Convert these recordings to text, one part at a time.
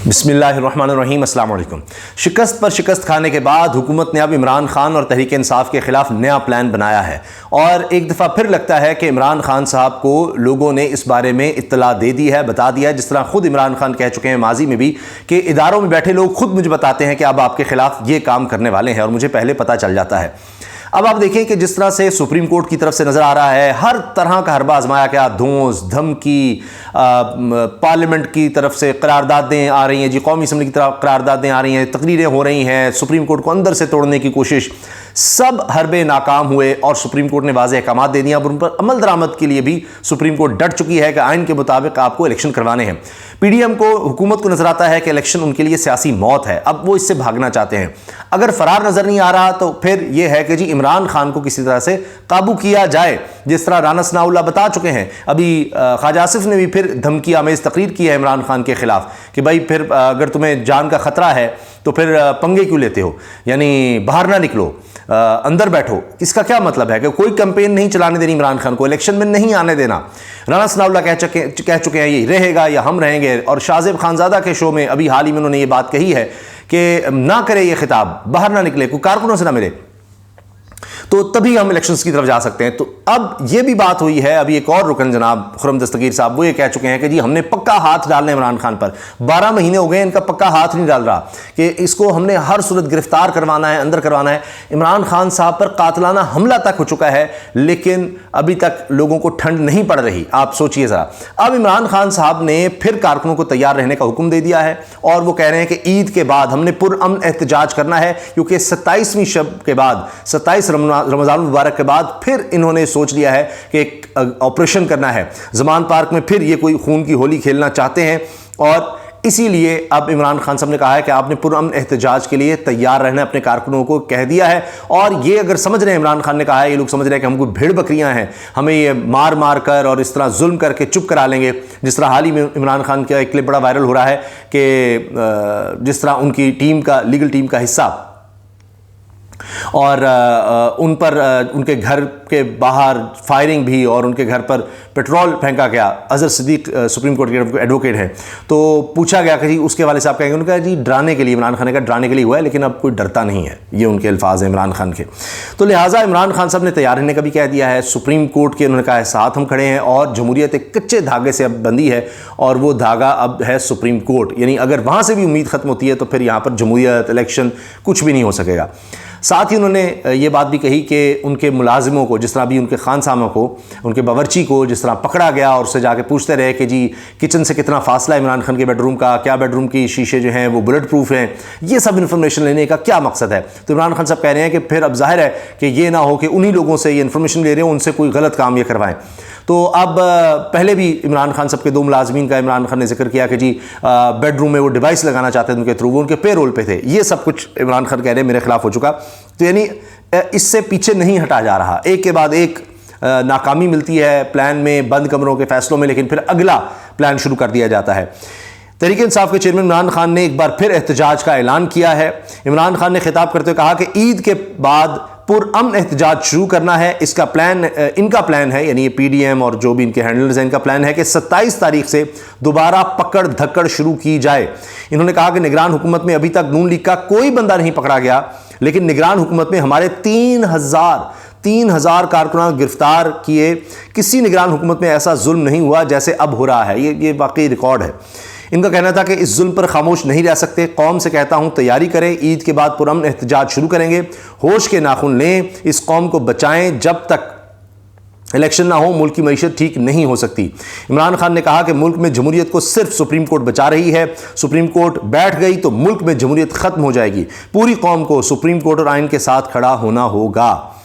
बिस्मिल्लाहिर्रहमानिर्रहीम, अस्सलाम वालेकुम। शिकस्त पर शिकस्त खाने के बाद हुकूमत ने अब इमरान खान और तहरीक इंसाफ के खिलाफ नया प्लान बनाया है और एक दफ़ा फिर लगता है कि इमरान खान साहब को लोगों ने इस बारे में इत्तला दे दी है, बता दिया है। जिस तरह खुद इमरान खान कह चुके हैं माजी में भी कि इदारों में बैठे लोग खुद मुझे बताते हैं कि अब आपके खिलाफ ये काम करने वाले हैं और मुझे पहले पता चल जाता है। अब आप देखें कि जिस तरह से सुप्रीम कोर्ट की तरफ से नज़र आ रहा है, हर तरह का हरबा आजमाया गया, धौंस धमकी, पार्लियामेंट की तरफ से करारदादें आ रही हैं, जी कौमी असम्बली की तरफ करारदादें आ रही हैं, तकरीरें हो रही हैं, सुप्रीम कोर्ट को अंदर से तोड़ने की कोशिश, सब हरबे नाकाम हुए और सुप्रीम कोर्ट ने वाज़ेह अहकाम दे दिया। उन पर अमल दरामद के लिए भी सुप्रीम कोर्ट डट चुकी है कि आइन के मुताबिक आपको इलेक्शन करवाने हैं। पीडीएम को, हुकूमत को नजर आता है कि इलेक्शन उनके लिए सियासी मौत है, अब वो इससे भागना चाहते हैं। अगर फरार नजर नहीं आ रहा तो फिर यह है कि जी इमरान खान को किसी तरह से काबू किया जाए, जिस तरह राना सनाउल्लाह बता चुके हैं। अभी ख्वाजा आसिफ ने भी फिर धमकी आमेज तकरीर की है इमरान खान के खिलाफ कि भाई फिर अगर तुम्हें जान का खतरा है तो फिर पंगे क्यों लेते हो, यानी बाहर ना निकलो, अंदर बैठो। इसका क्या मतलब है कि कोई कैंपेन नहीं चलाने देनी इमरान खान को, इलेक्शन में नहीं आने देना। राना सनाउल्लाह कह चुके हैं ये रहेगा या हम रहेंगे, और शाहजेब खानजादा के शो में अभी हाल ही में उन्होंने ये बात कही है कि ना करे ये खिताब, बाहर ना निकले, कोई कारकुनों से ना मिले, तो तभी हम इलेक्शंस की तरफ जा सकते हैं। तो अब ये भी बात हुई है, अभी एक और रुकन जनाब खुर्रम दस्तगीर साहब वो ये कह चुके हैं कि जी हमने पक्का हाथ डालना है इमरान खान पर। 12 महीने हो गए इनका पक्का हाथ नहीं डाल रहा कि इसको हमने हर सूरत गिरफ्तार करवाना है, अंदर करवाना है। इमरान खान साहब पर कातलाना हमला तक हो चुका है, लेकिन अभी तक लोगों को ठंड नहीं पड़ रही। आप सोचिए जरा, अब इमरान खान साहब ने फिर कारकुनों को तैयार रहने का हुक्म दे दिया है और वो कह रहे हैं कि ईद के बाद हमने पुरअमन एहतजाज करना है, क्योंकि 27वीं शब के बाद, 27 रमजान मुबारक के बाद फिर इन्होंने सोच लिया है कि एक ऑपरेशन करना है। ज़मान पार्क में फिर ये कोई खून की होली खेलना चाहते हैं और इसीलिए अब इमरान खान साहब ने कहा है कि आपने पुरअमन एहतजाज के लिए तैयार रहना, अपने कारकुनों को कह दिया है। और ये अगर समझ रहे हैं, इमरान खान ने कहा है, ये लोग समझ रहे हैं कि हम कोई भेड़ बकरियां हैं, हमें ये मार मार कर और इस तरह जुल्म करके चुप करा लेंगे। जिस तरह हाल ही में इमरान खान का एक क्लिप बड़ा वायरल हो रहा है कि जिस तरह उनकी टीम का, लीगल टीम का हिस्सा, और उन पर उनके घर के बाहर फायरिंग भी और उनके घर पर पेट्रोल फेंका गया। अजहर सिद्दीक सुप्रीम कोर्ट के एडवोकेट हैं, तो पूछा गया कि जी उसके वाले साहब कहेंगे, उन्होंने कहा जी डराने के लिए, इमरान खान ने कहा डराने के लिए हुआ है, लेकिन अब कोई डरता नहीं है। ये उनके अल्फाज हैं इमरान खान के। तो लिहाजा इमरान खान साहब ने तैयार रहने का भी कह दिया है। सुप्रीम कोर्ट के उन्होंने कहा है साथ हम खड़े हैं और जमहूरियत एक कच्चे धागे से अब बंधी है और वो धागा अब है सुप्रीम कोर्ट। यानी अगर वहाँ से भी उम्मीद खत्म होती है तो फिर यहाँ पर जमहूरियत, इलेक्शन कुछ भी नहीं हो सकेगा। साथ ही उन्होंने ये बात भी कही कि उनके मुलाजिमों को, जिस तरह भी उनके खान साहब को, उनके बावर्ची को जिस तरह पकड़ा गया और उससे जाके पूछते रहे कि जी किचन से कितना फासला है इमरान खान के बेडरूम का, क्या बेडरूम की शीशे जो हैं वो बुलेट प्रूफ हैं, ये सब इन्फॉर्मेशन लेने का क्या मकसद है। तो इमरान खान साहब कह रहे हैं कि फिर अब जाहिर है कि ये ना हो कि उन्हीं लोगों से ये इन्फॉर्मेशन ले रहे हो, उनसे कोई गलत काम ये करवाएं। तो अब पहले भी इमरान खान साहब के 2 मुलाजमीन का इमरान खान ने जिक्र किया कि जी बेडरूम में वो डिवाइस लगाना चाहते थे उनके थ्रू, वो उनके पेरोल पे थे। ये सब कुछ इमरान खान कह रहे हैं मेरे खिलाफ हो चुका। तो यानी इससे पीछे नहीं हटा जा रहा, एक के बाद एक नाकामी मिलती है प्लान में, बंद कमरों के फैसलों में, लेकिन फिर अगला प्लान शुरू कर दिया जाता है। तहरीक इंसाफ के चेयरमैन इमरान खान ने एक बार फिर एहतजाज का ऐलान किया है। इमरान खान ने खिताब करते हुए कहा कि ईद के बाद पुरअमन एहतजाज शुरू करना है। इसका प्लान, इनका प्लान है, यानी ये पीडीएम और जो भी इनके हैंडलर्स हैं, इनका प्लान है कि 27 तारीख से दोबारा पकड़ धक्कड़ शुरू की जाए। इन्होंने कहा कि निगरान हुकूमत में अभी तक नून लीग का कोई बंदा नहीं पकड़ा गया, लेकिन निगरान हुकूमत में हमारे 3,000 कारकुनान गिरफ्तार किए। किसी निगरान हुकूमत में ऐसा जुल्म नहीं हुआ जैसे अब हो रहा है। ये वाकई रिकॉर्ड है। इनका कहना था कि इस जुल्म पर खामोश नहीं रह सकते। कौम से कहता हूं तैयारी करें, ईद के बाद पुरअमन एहतजाज शुरू करेंगे, होश के नाखून लें, इस कौम को बचाएं। जब तक इलेक्शन ना हो मुल्क की मईशत ठीक नहीं हो सकती। इमरान खान ने कहा कि मुल्क में जमहूरियत को सिर्फ सुप्रीम कोर्ट बचा रही है। सुप्रीम कोर्ट बैठ गई तो मुल्क में जमहूरियत खत्म हो जाएगी। पूरी कौम को सुप्रीम कोर्ट और आइन के साथ खड़ा होना होगा।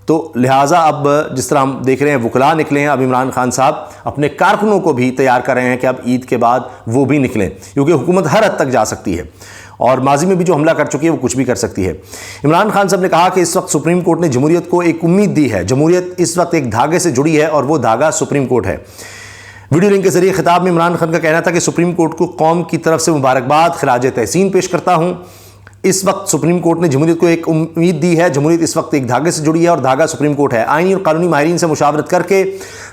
तो लिहाजा अब जिस तरह हम देख रहे हैं वकला निकले हैं, अब इमरान खान साहब अपने कारकुनों को भी तैयार कर रहे हैं कि अब ईद के बाद वो भी निकलें, क्योंकि हुकूमत हर हद तक जा सकती है और माजी में भी जो हमला कर चुकी है वो कुछ भी कर सकती है। इमरान खान साहब ने कहा कि इस वक्त सुप्रीम कोर्ट ने जमहूरियत को एक उम्मीद दी है। जमहूरियत इस वक्त एक धागे से जुड़ी है और वो धागा सुप्रीम कोर्ट है। वीडियो लिंक के जरिए खिताब में इमरान खान का कहना था कि सुप्रीम कोर्ट को कौम की तरफ से मुबारकबाद, खिराज तहसीन पेश करता हूँ। इस वक्त सुप्रीम कोर्ट ने जमहूरियत को एक उम्मीद दी है। जमहूरियत इस वक्त एक धागे से जुड़ी है और धागा सुप्रीम कोर्ट है। आईनी और कानूनी माहिरीन से मुशावरत करके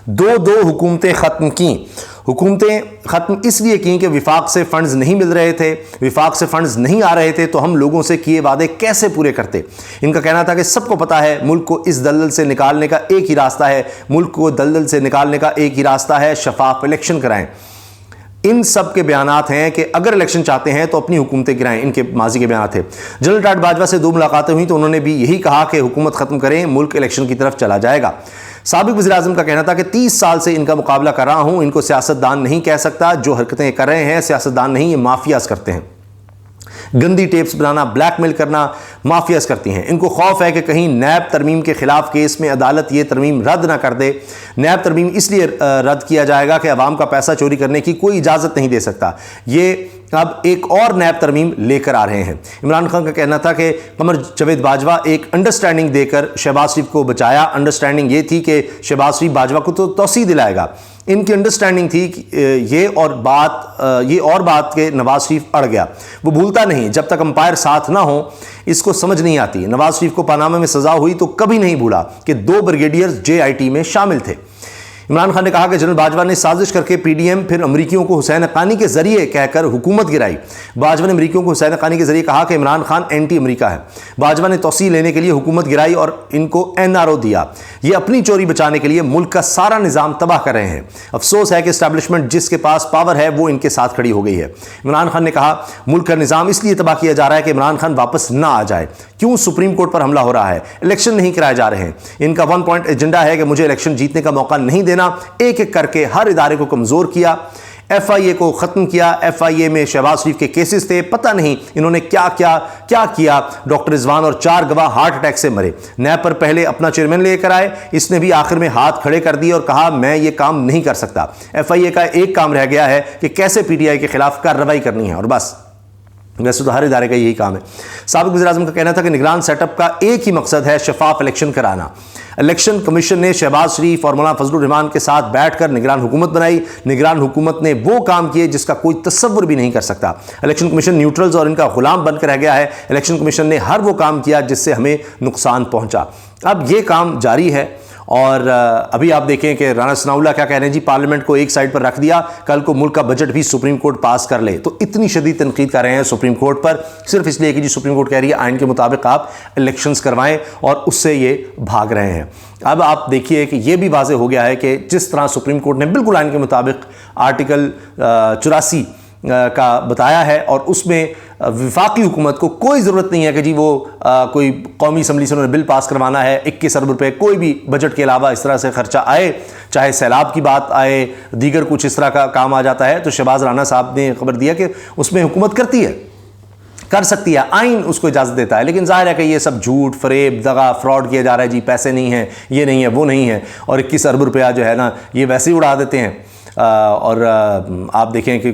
दो हुकूमतें ख़त्म की। हुकूमतें ख़त्म इसलिए की कि विफाक से फंड्स नहीं मिल रहे थे, विफाक से फंड्स नहीं आ रहे थे, तो हम लोगों से किए वादे कैसे पूरे करते। इनका कहना था कि सबको पता है मुल्क को इस दलदल से निकालने का एक ही रास्ता है, मुल्क को दलदल से निकालने का एक ही रास्ता है, शफाफ इलेक्शन कराएं। इन सब के बयानात हैं कि अगर इलेक्शन चाहते हैं तो अपनी हुकूमतें गिराएं, इनके माजी के बयान थे। जनरल टाट बाजवा से 2 मुलाकातें हुई तो उन्होंने भी यही कहा कि हुकूमत खत्म करें, मुल्क इलेक्शन की तरफ चला जाएगा। साबिक वज़ीर-ए-आज़म का कहना था कि 30 साल से इनका मुकाबला कर रहा हूं, इनको सियासतदान नहीं कह सकता, जो हरकतें कर रहे हैं सियासतदान नहीं, ये माफियाज करते हैं। गंदी टेप्स बनाना, ब्लैकमेल करना माफियाज करती हैं। इनको खौफ है कि कहीं नैब तरमीम के खिलाफ केस में अदालत ये तरमीम रद्द ना कर दे। नैब तरमीम इसलिए रद्द किया जाएगा कि अवाम का पैसा चोरी करने की कोई इजाज़त नहीं दे सकता। ये अब एक और नैब तरमीम लेकर आ रहे हैं। इमरान खान का कहना था कि कमर जावेद बाजवा एक अंडरस्टैंडिंग देकर शहबाज शरीफ को बचाया। अंडरस्टैंडिंग ये थी कि शहबाज शरीफ बाजवा को तो तौसीह दिलाएगा। इनकी अंडरस्टैंडिंग थी कि ये और बात के नवाज शरीफ अड़ गया। वो भूलता नहीं, जब तक अंपायर साथ ना हो इसको समझ नहीं आती। नवाज शरीफ को पनामा में सजा हुई तो कभी नहीं भूला कि 2 ब्रिगेडियर्स JIT में शामिल थे। इमरान खान ने कहा कि जनरल बाजवा ने साजिश करके PDM फिर अमरीकियों को हुसैन हक्कानी के जरिए कहकर हुकूमत गिराई। बाजवा ने अमरीकियों को हुसैन हक्कानी के जरिए कहा कि इमरान खान एंटी अमरीका है। बाजवा ने तौसीह लेने के लिए हुकूमत गिराई और इनको NRO दिया। ये अपनी चोरी बचाने के लिए मुल्क का सारा निज़ाम तबाह कर रहे हैं। अफसोस है कि इस्टेब्लिशमेंट जिसके पास पावर है वो इनके साथ खड़ी हो गई है। इमरान खान ने कहा मुल्क का निज़ाम इसलिए तबाह किया जा रहा है कि इमरान खान वापस ना आ जाए। क्यों सुप्रीम कोर्ट पर हमला हो रहा है, इलेक्शन नहीं कराए जा रहे हैं। इनका 1 पॉइंट एजेंडा है कि मुझे इलेक्शन जीतने का मौका नहीं देना। एक एक करके हर इदारे को कमजोर किया, FIA को खत्म किया। FIA में शहबाज शरीफ के केसेस थे, पता नहीं इन्होंने क्या किया। डॉक्टर रिजवान और 4 गवाह हार्ट अटैक से मरे। नैब पर पहले अपना चेयरमैन लेकर आए, इसने भी आखिर में हाथ खड़े कर दिए और कहा मैं ये काम नहीं कर सकता। FIA का एक काम रह गया है कि कैसे PTI के खिलाफ कार्रवाई करनी है, और बस। वैसे तो हर इदारे का यही काम है। साबिक वज़ीर-ए-आज़म का कहना था कि निगरान सेटअप का एक ही मकसद है, शफाफ इलेक्शन कराना। इलेक्शन कमीशन ने शहबाज शरीफ और मौलाना फजलुर रहमान के साथ बैठकर निगरान हुकूमत बनाई। निगरान हुकूमत ने वो काम किए जिसका कोई तसव्वुर भी नहीं कर सकता। इलेक्शन कमीशन न्यूट्रल्स और इनका गुलाम बनकर रह गया है। इलेक्शन कमीशन ने हर वो काम किया जिससे हमें नुकसान पहुंचा। अब ये काम जारी है और अभी आप देखें कि राना सनाउल्लाह क्या कह रहे हैं जी, पार्लियामेंट को एक साइड पर रख दिया, कल को मुल्क का बजट भी सुप्रीम कोर्ट पास कर ले। तो इतनी शदीद तनकीद कर रहे हैं सुप्रीम कोर्ट पर, सिर्फ इसलिए कि जी सुप्रीम कोर्ट कह रही है आइन के मुताबिक आप इलेक्शंस करवाएं, और उससे ये भाग रहे हैं। अब आप देखिए कि ये भी वाज़ेह हो गया है कि जिस तरह सुप्रीम कोर्ट ने बिल्कुल आइन के मुताबिक आर्टिकल 84 का बताया है, और उसमें विफाकी हुकूमत को कोई ज़रूरत नहीं है कि जी वो कोई कौमी असम्बली से उन्होंने बिल पास करवाना है 21 अरब रुपये, कोई भी बजट के अलावा इस तरह से खर्चा आए, चाहे सैलाब की बात आए, दीगर कुछ इस तरह का काम आ जाता है, तो शहबाज राना साहब ने खबर दिया कि उसमें हुकूमत करती है, कर सकती है, आइन उसको इजाज़त देता है। लेकिन जाहिर है कि ये सब झूठ, फरेब, दगा, फ्रॉड किया जा रहा है जी, पैसे नहीं हैं, ये नहीं है, वो नहीं है, और 21 अरब रुपया जो है ना ये वैसे ही उड़ा देते हैं। और आप देखें कि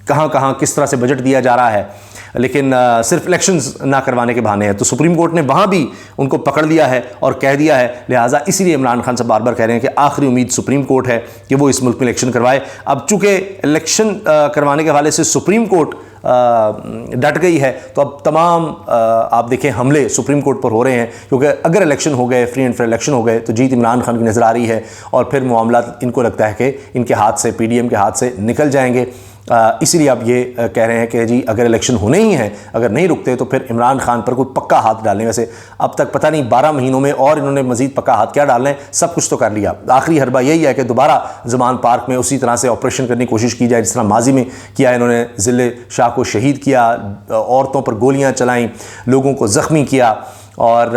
कहाँ कहाँ किस तरह से बजट दिया जा रहा है, लेकिन सिर्फ इलेक्शंस ना करवाने के बहाने हैं। तो सुप्रीम कोर्ट ने वहाँ भी उनको पकड़ लिया है और कह दिया है, लिहाजा इसीलिए इमरान खान साहब बार बार कह रहे हैं कि आखिरी उम्मीद सुप्रीम कोर्ट है कि वो इस मुल्क में इलेक्शन करवाए। अब चूँकि इलेक्शन करवाने के हवाले से सुप्रीम कोर्ट डट गई है, तो अब तमाम आप देखें हमले सुप्रीम कोर्ट पर हो रहे हैं, क्योंकि अगर इलेक्शन हो गए, फ्री एंड फेयर इलेक्शन हो गए, तो जीत इमरान खान की नज़र आ रही है, और फिर मामला इनको लगता है कि इनके हाथ से, PDM के हाथ से निकल जाएंगे। इसीलिए अब ये कह रहे हैं कि जी अगर इलेक्शन होने ही हैं, अगर नहीं रुकते तो फिर इमरान खान पर कोई पक्का हाथ डालने। वैसे अब तक पता नहीं 12 महीनों में और इन्होंने मजीद पक्का हाथ क्या डालना है, सब कुछ तो कर लिया। आखिरी हरबा यही है कि दोबारा ज़मान पार्क में उसी तरह से ऑपरेशन करने की कोशिश की जाए जिस तरह माजी में किया। इन्होंने ज़िले शाह को शहीद किया, औरतों पर गोलियाँ चलाईं, लोगों को ज़ख्मी किया, और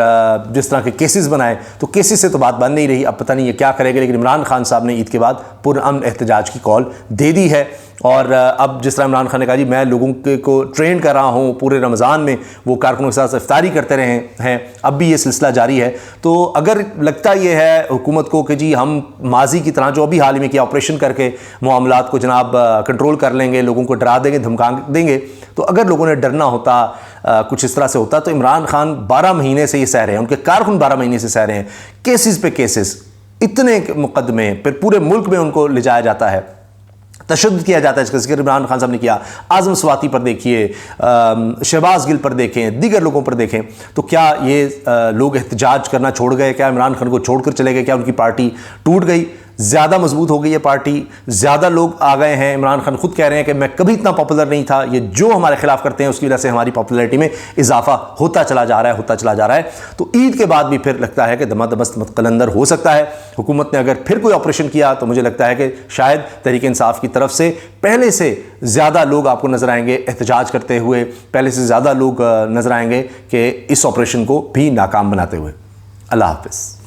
जिस तरह के केसेस बनाए, तो केसेस से तो बात बन नहीं रही। अब पता नहीं ये क्या करेंगे, लेकिन इमरान खान साहब ने ईद के बाद पुरअमन एहतजाज की कॉल दे दी है। और अब जिस तरह इमरान खान ने कहा जी मैं लोगों को ट्रेन कर रहा हूँ, पूरे रमज़ान में वो कारकुनों के साथ इफ्तारी करते रहे हैं, अब भी ये सिलसिला जारी है। तो अगर लगता ये है हुकूमत को कि जी हम माजी की तरह जो अभी हाल ही में किया, ऑपरेशन करके मामलात को जनाब कंट्रोल कर लेंगे, लोगों को डरा देंगे, धमका देंगे, तो अगर लोगों ने डरना होता, कुछ इस तरह से होता, तो इमरान खान 12 महीने से ये सह रहे हैं, उनके कारकुन 12 महीने से सह रहे हैं, केसेस पे केसेस, इतने मुकदमे, फिर पूरे मुल्क में उनको ले जाया जाता है, तशद्दुद किया जाता है, इसका जिक्र इमरान खान साहब ने किया। आज़म स्वाति पर देखिए, शहबाज गिल पर देखें, दीगर लोगों पर देखें, तो क्या ये लोग एहतजाज करना छोड़ गए? क्या इमरान खान को छोड़कर चले गए? क्या उनकी पार्टी टूट गई? ज़्यादा मजबूत हो गई है पार्टी, ज़्यादा लोग आ गए हैं। इमरान खान खुद कह रहे हैं कि मैं कभी इतना पॉपुलर नहीं था, ये जो हमारे खिलाफ करते हैं उसकी वजह से हमारी पॉपुलैरिटी में इजाफा होता चला जा रहा है। तो ईद के बाद भी फिर लगता है कि दमादमस्त कलंदर हो सकता है। हुकूमत ने अगर फिर कोई ऑपरेशन किया तो मुझे लगता है कि शायद तहरीक इंसाफ की तरफ से पहले से ज़्यादा लोग आपको नजर आएंगे एहतजाज करते हुए, पहले से ज़्यादा लोग नजर आएंगे कि इस ऑपरेशन को भी नाकाम बनाते हुए। अल्लाह हाफिज़।